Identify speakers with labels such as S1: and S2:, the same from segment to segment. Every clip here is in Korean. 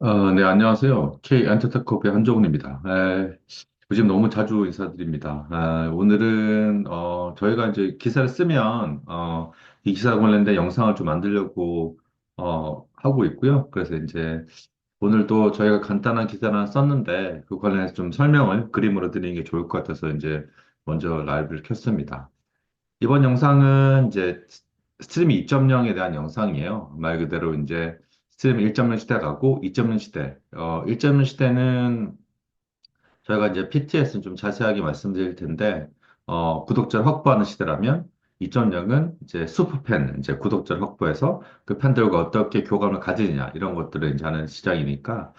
S1: 네, 안녕하세요. K 엔터테인먼트의 한종훈입니다. 요즘 너무 자주 인사드립니다. 오늘은, 저희가 이제 기사를 쓰면, 이 기사 관련된 영상을 좀 만들려고, 하고 있고요. 그래서 이제 오늘도 저희가 간단한 기사를 하나 썼는데, 그 관련해서 좀 설명을 그림으로 드리는 게 좋을 것 같아서 이제 먼저 라이브를 켰습니다. 이번 영상은 이제 스트리밍 2.0에 대한 영상이에요. 말 그대로 이제 스트리밍 1.0 시대 가고 2.0 시대. 1.0 시대는 저희가 이제 PTS는 좀 자세하게 말씀드릴 텐데, 구독자를 확보하는 시대라면 2.0은 이제 슈퍼팬, 이제 구독자를 확보해서 그 팬들과 어떻게 교감을 가지느냐, 이런 것들을 이제 하는 시장이니까,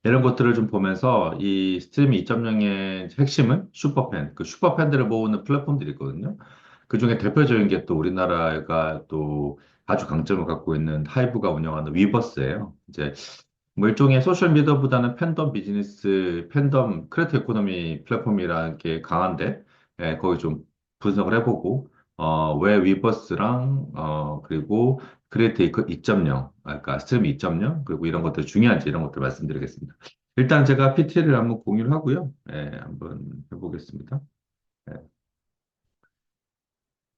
S1: 이런 것들을 좀 보면서 이 스트리밍 2.0의 핵심은 슈퍼팬, 그 슈퍼팬들을 모으는 플랫폼들이 있거든요. 그 중에 대표적인 게 또 우리나라가 또 아주 강점을 갖고 있는 하이브가 운영하는 위버스예요. 이제 뭐 일종의 소셜 미디어보다는 팬덤 비즈니스, 팬덤 크리에이터 이코노미 플랫폼이라는 게 강한데, 거기 좀 분석을 해보고, 왜 위버스랑, 그리고 크리에이터 2.0, 그러니까 스트리밍 2.0, 그리고 이런 것들 중요한지 이런 것들 말씀드리겠습니다. 일단 제가 PT를 한번 공유를 하고요. 한번 해보겠습니다. 예.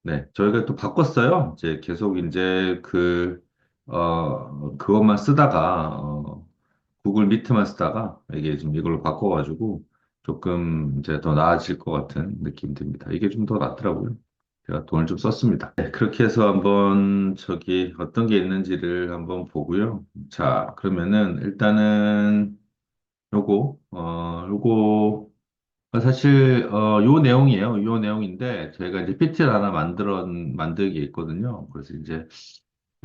S1: 네, 저희가 또 바꿨어요. 이제 계속 이제 그것만 쓰다가, 구글 미트만 쓰다가 이게 지금 이걸로 바꿔가지고 조금 이제 더 나아질 것 같은 느낌이 듭니다. 이게 좀 더 낫더라고요. 제가 돈을 좀 썼습니다. 네, 그렇게 해서 한번 저기 어떤 게 있는지를 한번 보고요. 자, 그러면은 일단은 요거 사실 요 내용이에요. 요 내용인데 저희가 이제 PT를 하나 만들기 있거든요. 그래서 이제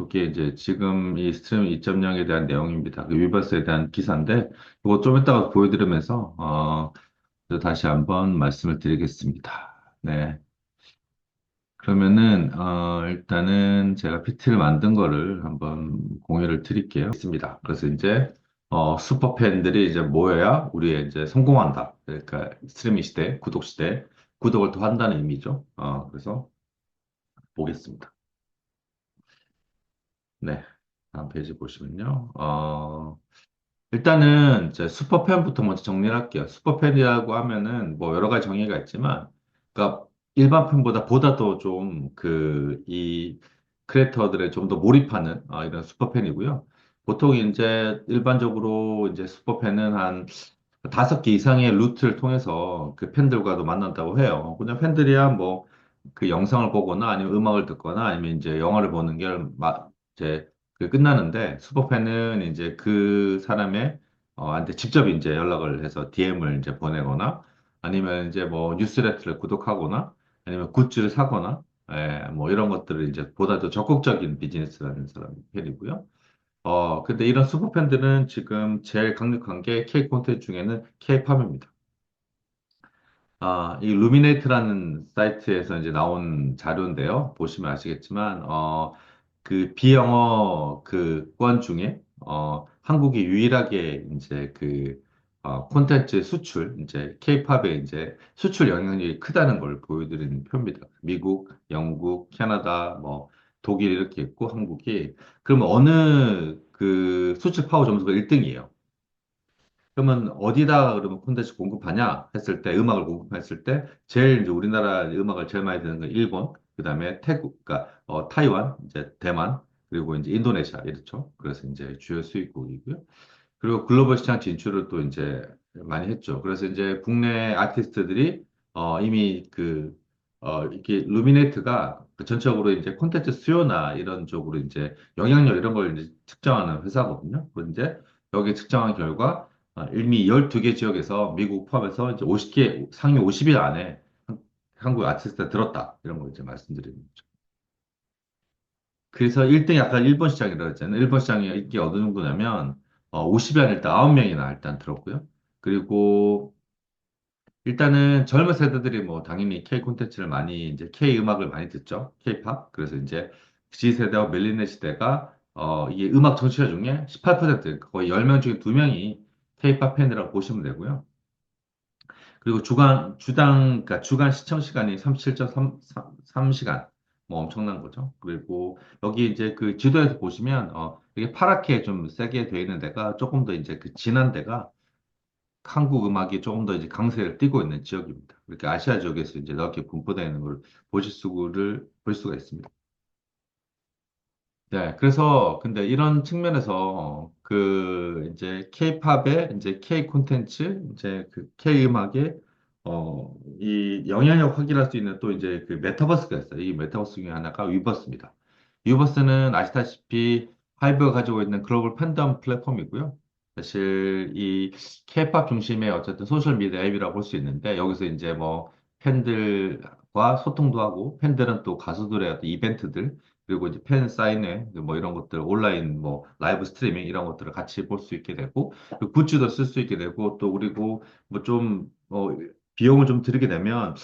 S1: 이게 이제 지금 이 스트림 2.0에 대한 내용입니다. 그 위버스에 대한 기사인데 이거 좀 이따가 보여드리면서 또 다시 한번 말씀을 드리겠습니다. 네. 그러면은 일단은 제가 PT를 만든 거를 한번 공유를 드릴게요. 있습니다. 그래서 이제 슈퍼 팬들이 이제 모여야 우리 이제 성공한다. 그러니까 스트리밍 시대, 구독 시대, 구독을 더 한다는 의미죠. 그래서 보겠습니다. 네. 다음 페이지 보시면요. 일단은 이제 슈퍼팬부터 먼저 정리를 할게요. 슈퍼팬이라고 하면은 뭐 여러 가지 정의가 있지만, 그러니까 일반 팬보다 보다 더 좀 이 크리에이터들에 좀 더 몰입하는 이런 슈퍼팬이고요. 보통 이제 일반적으로 이제 슈퍼팬은 한 5개 이상의 루트를 통해서 그 팬들과도 만난다고 해요. 그냥 팬들이야 뭐 그 영상을 보거나 아니면 음악을 듣거나 아니면 이제 영화를 보는 게 이제 끝나는데 슈퍼팬은 이제 그 사람의 한테 직접 이제 연락을 해서 DM을 이제 보내거나 아니면 이제 뭐 뉴스레터를 구독하거나 아니면 굿즈를 사거나 뭐 이런 것들을 이제 보다 더 적극적인 비즈니스라는 사람 팬이고요. 근데 이런 슈퍼팬들은 지금 제일 강력한 게 K 콘텐츠 중에는 K-팝입니다. 이 루미네이트라는 사이트에서 이제 나온 자료인데요. 보시면 아시겠지만, 그 비영어 그 권 중에, 한국이 유일하게 이제 콘텐츠 수출, 이제 K-팝의 이제 수출 영향력이 크다는 걸 보여드리는 표입니다. 미국, 영국, 캐나다, 뭐, 독일 이렇게 있고, 한국이. 그러면 어느 그 수출 파워 점수가 1등이에요. 그러면 어디다 그러면 콘텐츠 공급하냐 했을 때 음악을 공급했을 때 제일 이제 우리나라 음악을 제일 많이 듣는 건 일본, 그다음에 태국, 그러니까 타이완, 이제 대만, 그리고 이제 인도네시아 이렇죠. 그래서 이제 주요 수입국이고요. 그리고 글로벌 시장 진출을 또 이제 많이 했죠. 그래서 이제 국내 아티스트들이 이미 이렇게 루미네이트가 그 전적으로 이제 콘텐츠 수요나 이런 쪽으로 이제 영향력 이런 걸 이제 측정하는 회사거든요. 그런데 이제 여기 측정한 결과 이미 12개 지역에서 미국 포함해서 이제 50개, 상위 50위 안에 한국 아티스트가 들었다. 이런 걸 이제 말씀드리는 거죠. 그래서 1등이 아까 일본 시장이라고 했잖아요. 일본 시장이 인기가 어느 정도냐면, 50위 안에 일단 9명이나 일단 들었고요. 그리고 일단은 젊은 세대들이 뭐 당연히 K 콘텐츠를 많이, 이제 K 음악을 많이 듣죠. K-팝. 그래서 이제 G세대와 밀레니얼 시대가, 이게 음악 청취자 중에 18%, 거의 10명 중에 2명이 K-팝 팬이라고 보시면 되고요. 그리고 그러니까 주간 시청 시간이 37.3시간. 뭐 엄청난 거죠. 그리고 여기 이제 그 지도에서 보시면, 이게 파랗게 좀 세게 되어 있는 데가 조금 더 이제 그 진한 데가 한국 음악이 조금 더 이제 강세를 띠고 있는 지역입니다. 이렇게 아시아 지역에서 이제 넓게 분포되어 있는 걸 볼 수가 있습니다. 네, 그래서 근데 이런 측면에서 그 이제 K-팝의 이제 K 콘텐츠, 이제 그 K 음악의 이 영향력 확인할 수 있는 또 이제 그 메타버스가 있어요. 이 메타버스 중에 하나가 위버스입니다. 위버스는 아시다시피 하이브가 가지고 있는 글로벌 팬덤 플랫폼이고요. 사실 이 K-팝 중심의 어쨌든 소셜 미디어 앱이라고 볼 수 있는데 여기서 이제 뭐 팬들과 소통도 하고 팬들은 또 가수들의 어떤 이벤트들 그리고 이제 팬 사인회 뭐 이런 것들 온라인 뭐 라이브 스트리밍 이런 것들을 같이 볼 수 있게 되고 그 굿즈도 쓸 수 있게 되고 또 그리고 뭐 좀 비용을 좀 들이게 되면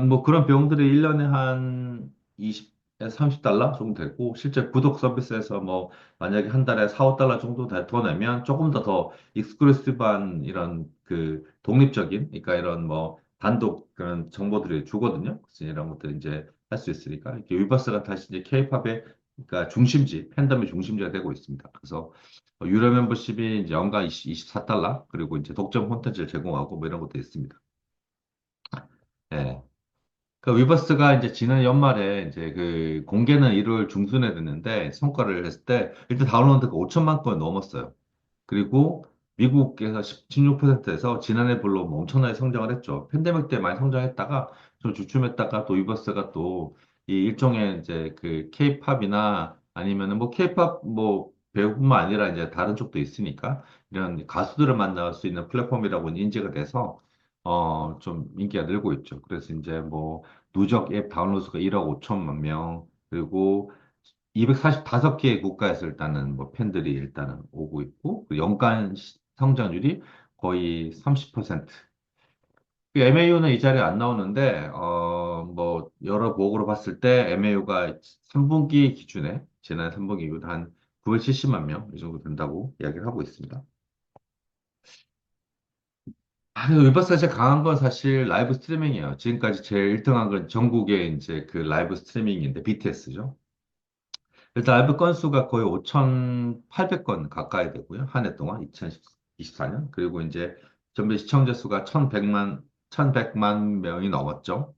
S1: 뭐 그런 비용들이 1년에 한 20에서 30달러 정도 되고 실제 구독 서비스에서 뭐 만약에 한 달에 4, 5달러 정도 더 내면 조금 더 익스클루시브한 이런 그 독립적인 그러니까 이런 뭐 단독 그런 정보들이 주거든요. 그래서 이런 것들 이제 할 수 있으니까 이렇게 위버스가 다시 이제 케이팝의 그러니까 중심지, 팬덤의 중심지가 되고 있습니다. 그래서 유료 멤버십이 이제 연간 24달러 그리고 이제 독점 콘텐츠를 제공하고 뭐 이런 것도 있습니다. 예. 그 위버스가 이제 지난 연말에 이제 그 공개는 1월 중순에 됐는데 성과를 했을 때 일단 다운로드가 5천만 건 넘었어요. 그리고 미국에서 16%에서 지난해 불로 뭐 엄청나게 성장을 했죠. 팬데믹 때 많이 성장했다가 좀 주춤했다가 또 위버스가 또 이 일종의 이제 그 케이팝이나 아니면은 뭐 케이팝 뭐 배우뿐만 아니라 이제 다른 쪽도 있으니까 이런 가수들을 만날 수 있는 플랫폼이라고 인지가 돼서 좀 인기가 늘고 있죠. 그래서 이제 뭐 누적 앱 다운로드 수가 1억 5천만 명 그리고 245개 국가에서 일단은 뭐 팬들이 일단은 오고 있고 그 연간 성장률이 거의 30%. MAU는 이 자리에 안 나오는데 뭐 여러 보고로 봤을 때 MAU가 3분기 기준에 지난 3분기 기준 한 970만 명 이 정도 된다고 이야기를 하고 있습니다. 근데 위버스가 제일 강한 건 사실 라이브 스트리밍이에요. 지금까지 제일 1등한 건 전국의 이제 그 라이브 스트리밍인데 BTS죠. 일단 라이브 건수가 거의 5,800건 가까이 되고요. 한 해 동안 2024년. 그리고 이제 전체 시청자 수가 1,100만 명이 넘었죠.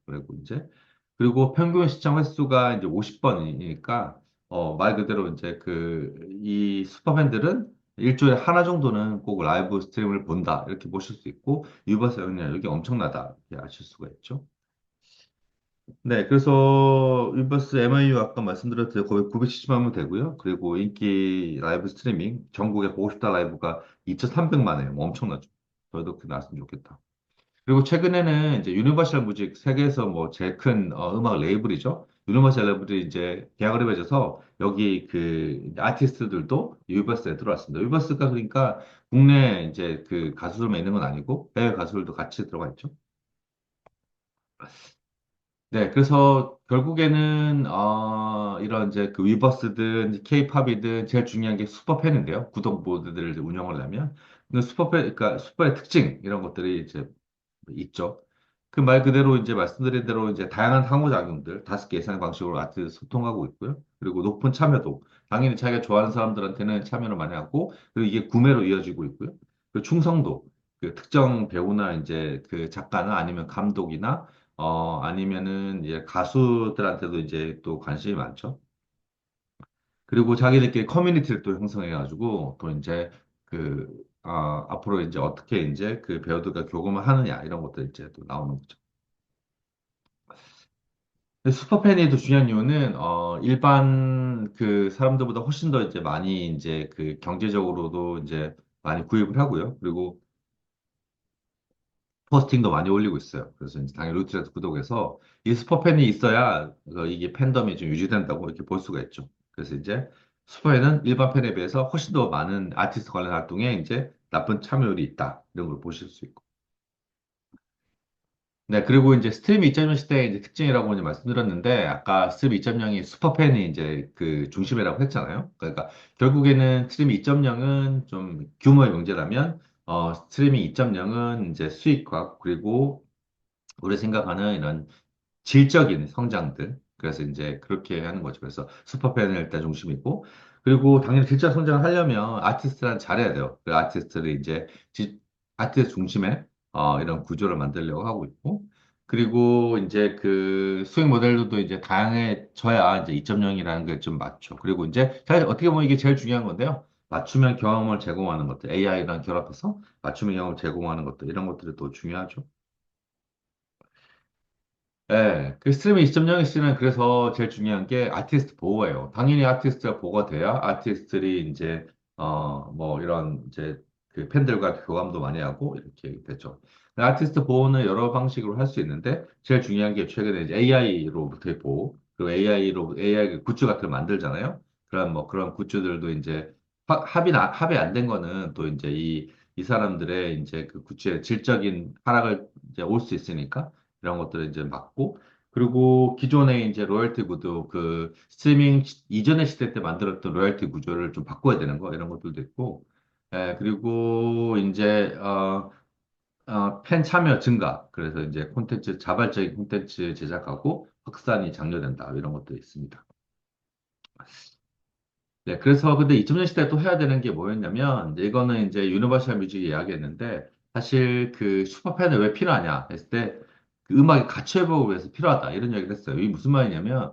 S1: 그리고 평균 시청 횟수가 이제 50번이니까 말 그대로 이제 그 이 슈퍼팬들은 일주일에 하나 정도는 꼭 라이브 스트림을 본다. 이렇게 보실 수 있고 유버스 영향력이 엄청나다. 이렇게 아실 수가 있죠. 네, 그래서 위버스 MIU 아까 말씀드렸듯이 거의 970만 명 되고요. 그리고 인기 라이브 스트리밍 전국에 보고 싶다 라이브가 2,300만 회뭐 엄청나죠. 저희도 그렇게 나왔으면 좋겠다. 그리고 최근에는 이제 유니버셜 뮤직 세계에서 뭐 제일 큰 음악 레이블이죠. 유니버셜 레이블이 이제 계약을 맺어서 여기 그 아티스트들도 유니버스에 들어왔습니다. 유니버스가 그러니까 국내 이제 그 가수들만 있는 건 아니고 해외 가수들도 같이 들어가 있죠. 네, 그래서 결국에는 이런 이제 그 위버스든 케이팝이든 제일 중요한 게 슈퍼팬인데요. 구독 모드들을 운영을 하면 그 슈퍼팬, 그러니까 슈퍼의 특징 이런 것들이 이제 있죠. 그 말 그대로 이제 말씀드린 대로 이제 다양한 상호작용들 5개 이상의 방식으로 아트 소통하고 있고요. 그리고 높은 참여도 당연히 자기가 좋아하는 사람들한테는 참여를 많이 하고 그리고 이게 구매로 이어지고 있고요. 그리고 충성도 그 특정 배우나 이제 그 작가나 아니면 감독이나 아니면은 이제 가수들한테도 이제 또 관심이 많죠. 그리고 자기들끼리 커뮤니티를 또 형성해가지고 또 이제 그 앞으로 이제 어떻게 이제 그 배우들과 교감을 하느냐 이런 것들 이제 또 나오는 거죠. 근데 슈퍼팬이 더 중요한 이유는 일반 그 사람들보다 훨씬 더 이제 많이 이제 그 경제적으로도 이제 많이 구입을 하고요. 그리고 포스팅도 많이 올리고 있어요. 그래서 이제 당연히 루트레드 구독해서 이 슈퍼팬이 있어야 이게 팬덤이 좀 유지된다고 이렇게 볼 수가 있죠. 그래서 이제 슈퍼팬은 일반 팬에 비해서 훨씬 더 많은 아티스트 관련 활동에 이제 나쁜 참여율이 있다. 이런 걸 보실 수 있고. 네, 그리고 이제 스트리밍 2.0 시대의 이제 특징이라고 이제 말씀드렸는데, 아까 스트리밍 2.0이 슈퍼팬이 이제 그 중심이라고 했잖아요. 그러니까 결국에는 스트리밍 2.0은 좀 규모의 문제라면, 스트리밍 2.0은 이제 수익화, 그리고 우리 생각하는 이런 질적인 성장들, 그래서 이제 그렇게 하는 거죠. 그래서 슈퍼팬을 일단 중심이고, 그리고 당연히 진짜 성장을 하려면 아티스트란 잘해야 돼요. 그 아티스트를 이제 아티스트 중심의 이런 구조를 만들려고 하고 있고, 그리고 이제 그 수익 모델도 이제 다양해져야 이제 2.0이라는 게 좀 맞죠. 그리고 이제 사실 어떻게 보면 이게 제일 중요한 건데요. 맞춤형 경험을 제공하는 것들, AI랑 결합해서 맞춤형 경험을 제공하는 것들, 이런 것들이 또 중요하죠. 네, 그 스트리밍 2.0의 시는 그래서 제일 중요한 게 아티스트 보호예요. 당연히 아티스트가 보호가 돼야 아티스트들이 이제 뭐 이런 이제 그 팬들과 교감도 많이 하고 이렇게 되죠. 아티스트 보호는 여러 방식으로 할 수 있는데 제일 중요한 게 최근에 이제 AI로부터의 보호, 그리고 AI 굿즈 같은 걸 만들잖아요. 그런 뭐 그런 굿즈들도 이제 합의 안 된 거는 또 이제 이 사람들의 이제 그 굿즈의 질적인 하락을 이제 올 수 있으니까. 이런 것들을 이제 막고, 그리고 기존의 이제 로열티 구도, 그 스트리밍 이전의 시대 때 만들었던 로열티 구조를 좀 바꿔야 되는 거, 이런 것들도 있고, 그리고 이제, 팬 참여 증가. 그래서 이제 자발적인 콘텐츠 제작하고 확산이 장려된다. 이런 것도 있습니다. 네, 그래서 근데 2000년 시대에 또 해야 되는 게 뭐였냐면, 이제 이거는 이제 유니버셜 뮤직이 이야기했는데, 사실 그 슈퍼팬을 왜 필요하냐 했을 때, 그 음악의 가치 회복을 위해서 필요하다. 이런 얘기를 했어요. 이게 무슨 말이냐면,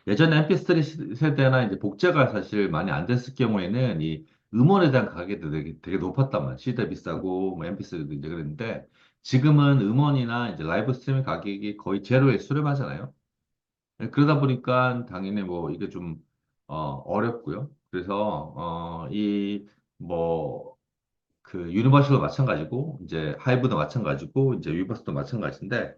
S1: 예전에 MP3 세대나 이제 복제가 사실 많이 안 됐을 경우에는 이 음원에 대한 가격이 되게 높았단 말이에요. CD 비싸고, 뭐 MP3도 이제 그랬는데, 지금은 음원이나 이제 라이브 스트리밍 가격이 거의 제로에 수렴하잖아요. 그러다 보니까 당연히 뭐 이게 좀 어렵고요. 그래서 뭐 그 유니버셜도 마찬가지고 이제 하이브도 마찬가지고 이제 위버스도 마찬가지인데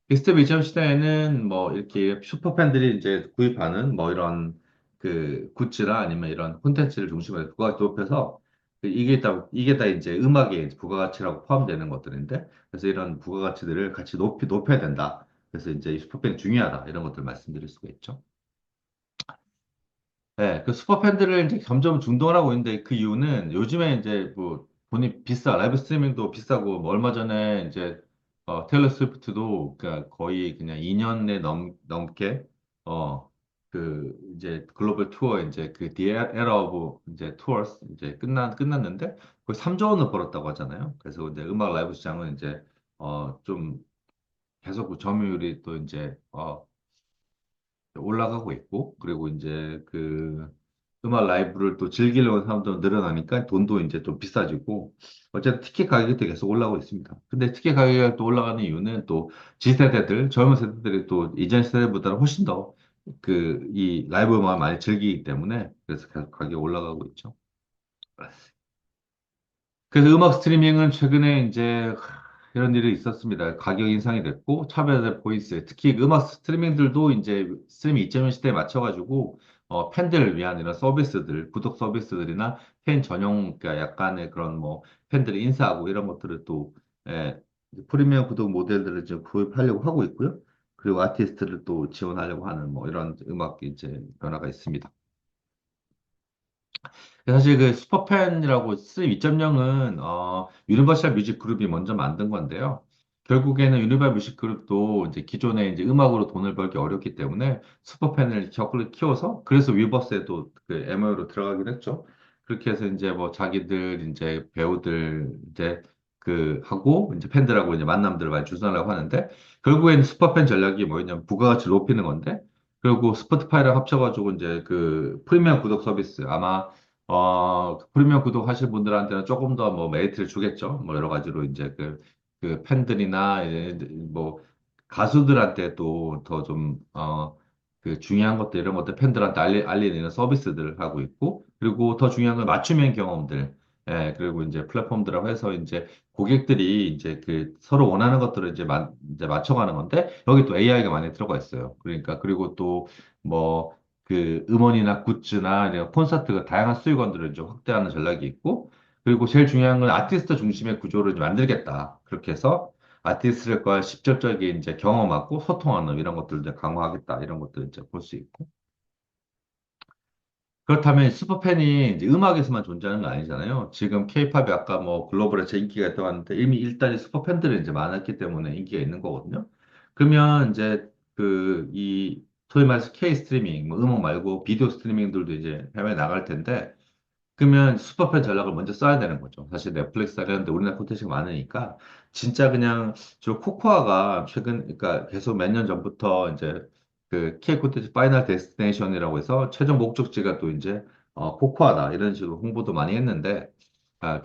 S1: 스텝 이전 시대에는 뭐 이렇게 슈퍼팬들이 이제 구입하는 뭐 이런 그 굿즈나 아니면 이런 콘텐츠를 중심으로 부가가치 높여서 이게 다 이제 음악의 이제 부가가치라고 포함되는 것들인데 그래서 이런 부가가치들을 같이 높여야 된다. 그래서 이제 이 슈퍼팬이 중요하다. 이런 것들 말씀드릴 수가 있죠. 네, 그 슈퍼팬들을 이제 점점 중동하고 있는데 그 이유는 요즘에 이제 뭐 돈이 라이브 스트리밍도 비싸고 뭐 얼마 전에 이제 테일러 스위프트도 그러니까 거의 그냥 2년에 넘게 그 이제 글로벌 투어 이제 그 The Era of 이제 투어스 이제 끝났는데 거의 3조 원을 벌었다고 하잖아요. 그래서 이제 음악 라이브 시장은 이제 좀 계속 그 점유율이 또 이제 올라가고 있고, 그리고 이제 그 음악 라이브를 또 즐기려는 사람도 늘어나니까 돈도 이제 좀 비싸지고, 어쨌든 티켓 가격이 또 계속 올라가고 있습니다. 근데 티켓 가격이 또 올라가는 이유는 또 G세대들, 젊은 세대들이 또 이전 세대보다는 훨씬 더 이 라이브 음악을 많이 즐기기 때문에 그래서 계속 가격이 올라가고 있죠. 그래서 음악 스트리밍은 최근에 이제 이런 일이 있었습니다. 가격 인상이 됐고 차별화될 포인트, 특히 그 음악 스트리밍들도 이제 스트리밍 2.0 시대에 맞춰가지고 팬들을 위한 이런 서비스들, 구독 서비스들이나 팬 전용 그러니까 약간의 그런 뭐 팬들이 인사하고 이런 것들을 또 프리미엄 구독 모델들을 지금 구입하려고 하고 있고요. 그리고 아티스트를 또 지원하려고 하는 뭐 이런 음악 이제 변화가 있습니다. 사실 그 슈퍼팬이라고 스트림 2.0은 유니버셜 뮤직 그룹이 먼저 만든 건데요. 결국에는 유니버셜 뮤직 그룹도 이제 기존에 이제 음악으로 돈을 벌기 어렵기 때문에 슈퍼팬을 적극 키워서 그래서 위버스에도 그 MOU로 들어가긴 했죠. 그렇게 해서 이제 뭐 자기들 이제 배우들 이제 그 하고 이제 팬들하고 이제 만남들을 많이 주선하려고 하는데 결국에는 슈퍼팬 전략이 뭐였냐면 부가가치를 높이는 건데 그리고 스포티파이랑 합쳐가지고 이제 그 프리미엄 구독 서비스 아마 프리미엄 구독하실 분들한테는 조금 더 뭐 메리트를 주겠죠. 뭐 여러 가지로 이제 그 팬들이나 이제 뭐 가수들한테 또 더 좀, 그 중요한 것들, 이런 것들 팬들한테 알리는 이런 서비스들을 하고 있고, 그리고 더 중요한 건 맞춤형 경험들, 그리고 이제 플랫폼들하고 해서 이제 고객들이 이제 그 서로 원하는 것들을 이제 맞춰가는 건데, 여기 또 AI가 많이 들어가 있어요. 그러니까, 그리고 또 뭐, 그 음원이나 굿즈나 이런 콘서트 다양한 수익원들을 좀 확대하는 전략이 있고 그리고 제일 중요한 건 아티스트 중심의 구조를 좀 만들겠다. 그렇게 해서 아티스트들과 직접적인 이제 경험하고 소통하는 이런 것들을 이제 강화하겠다. 이런 것들 이제 볼 수 있고. 그렇다면 슈퍼팬이 이제 음악에서만 존재하는 거 아니잖아요. 지금 케이팝이 아까 뭐 글로벌에서 인기가 있다고 하는데 이미 일단이 슈퍼팬들이 이제 많았기 때문에 인기가 있는 거거든요. 그러면 이제 소위 말해서 K 스트리밍, 뭐 음악 말고 비디오 스트리밍들도 이제 해외에 나갈 텐데, 그러면 슈퍼팬 전략을 먼저 써야 되는 거죠. 사실 넷플릭스 하려는데 우리나라 콘텐츠가 많으니까 진짜 그냥 저 코코아가 최근 그러니까 계속 몇 년 전부터 이제 그 K 콘텐츠 파이널 데스티네이션이라고 해서 최종 목적지가 또 이제 코코아다 이런 식으로 홍보도 많이 했는데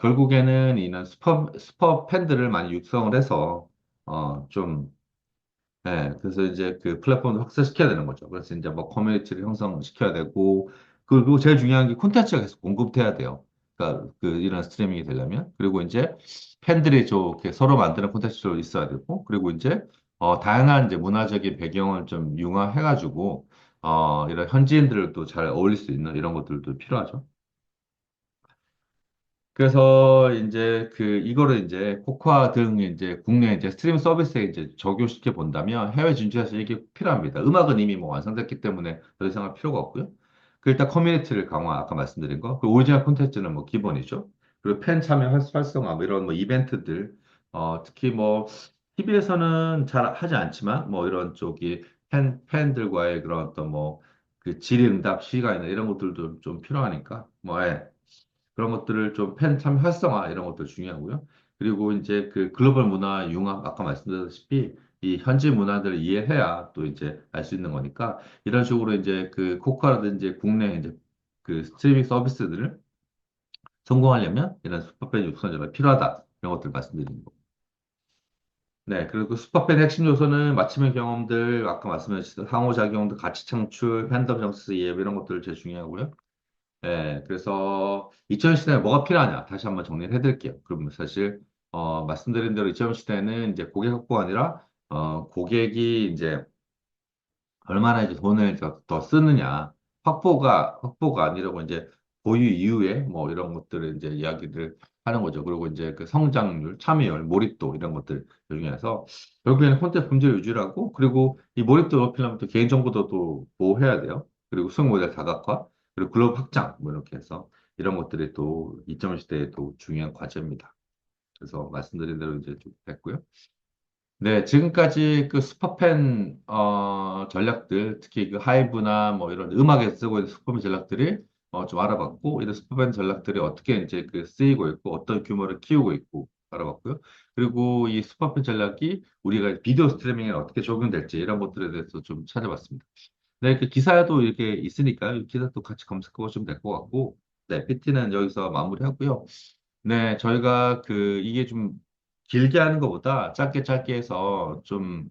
S1: 결국에는 이런 슈퍼 팬들을 많이 육성을 해서 좀 네, 그래서 이제 그 플랫폼을 확산시켜야 되는 거죠. 그래서 이제 뭐 커뮤니티를 형성시켜야 되고, 그리고 제일 중요한 게 콘텐츠가 계속 공급돼야 돼요. 그러니까 그 이런 스트리밍이 되려면. 그리고 이제 팬들이 좋게 서로 만드는 콘텐츠도 있어야 되고, 그리고 이제 다양한 이제 문화적인 배경을 좀 융화해가지고, 이런 현지인들도 잘 어울릴 수 있는 이런 것들도 필요하죠. 그래서 이제 이거를 이제 코코아 등 이제 국내 이제 스트리밍 서비스에 이제 적용시켜 본다면 해외 진출에서 이게 필요합니다. 음악은 이미 뭐 완성됐기 때문에 더 이상 할 필요가 없고요. 그 일단 커뮤니티를 강화, 아까 말씀드린 거. 그 오리지널 콘텐츠는 뭐 기본이죠. 그리고 팬 참여 활성화, 뭐 이런 뭐 이벤트들, 특히 뭐 TV에서는 잘 하지 않지만 뭐 이런 쪽이 팬들과의 그런 어떤 뭐 그 질의응답 시간이나 이런 것들도 좀 필요하니까 뭐 예. 그런 것들을 좀 팬 참여 활성화 이런 것도 중요하고요. 그리고 이제 그 글로벌 문화 융합 아까 말씀드렸다시피 이 현지 문화들을 이해해야 또 이제 알 수 있는 거니까 이런 식으로 이제 그 코카라든지 국내 이제 그 스트리밍 서비스들을 성공하려면 이런 슈퍼팬 육성제가 필요하다 이런 것들 말씀드리는 거. 네, 그리고 그 슈퍼팬 핵심 요소는 맞춤형 경험들, 아까 말씀하신 상호작용들, 가치 창출, 팬덤 정서 이해 이런 것들 제일 중요하고요. 네, 그래서 2000 시대에 뭐가 필요하냐? 다시 한번 정리를 해드릴게요. 그러면 사실, 말씀드린 대로 2000 시대는 이제 고객 확보가 아니라, 고객이 이제 얼마나 이제 돈을 더 쓰느냐. 확보가 아니라고 이제 보유 이후에 뭐 이런 것들을 이제 이야기를 하는 거죠. 그리고 이제 그 성장률, 참여율, 몰입도 이런 것들 중에서 결국에는 콘텐츠 품질 유지라고 그리고 이 몰입도 높이려면 또 개인정보도 또 보호해야 돼요. 그리고 수능 모델 다각화, 그리고 글로벌 확장 뭐 이렇게 해서 이런 것들이 또 2.0 시대에 또 중요한 과제입니다. 그래서 말씀드린 대로 이제 좀 됐고요. 네, 지금까지 그 슈퍼팬 전략들, 특히 그 하이브나 뭐 이런 음악에 쓰고 있는 슈퍼팬 전략들이 좀 알아봤고, 이런 슈퍼팬 전략들이 어떻게 이제 그 쓰이고 있고, 어떤 규모를 키우고 있고 알아봤고요. 그리고 이 슈퍼팬 전략이 우리가 비디오 스트리밍에 어떻게 적용될지 이런 것들에 대해서 좀 찾아봤습니다. 네, 그 기사도 이렇게 있으니까요. 이 기사도 같이 검색해 보시면 될 것 같고, 네, PT는 여기서 마무리하고요. 네, 저희가 이게 좀 길게 하는 것보다 짧게 짧게 해서 좀,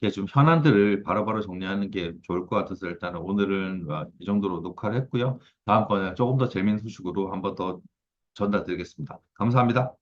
S1: 이게 좀 현안들을 바로바로 정리하는 게 좋을 것 같아서 일단은 오늘은 이 정도로 녹화를 했고요. 다음번에 조금 더 재밌는 소식으로 한번 더 전달드리겠습니다. 감사합니다.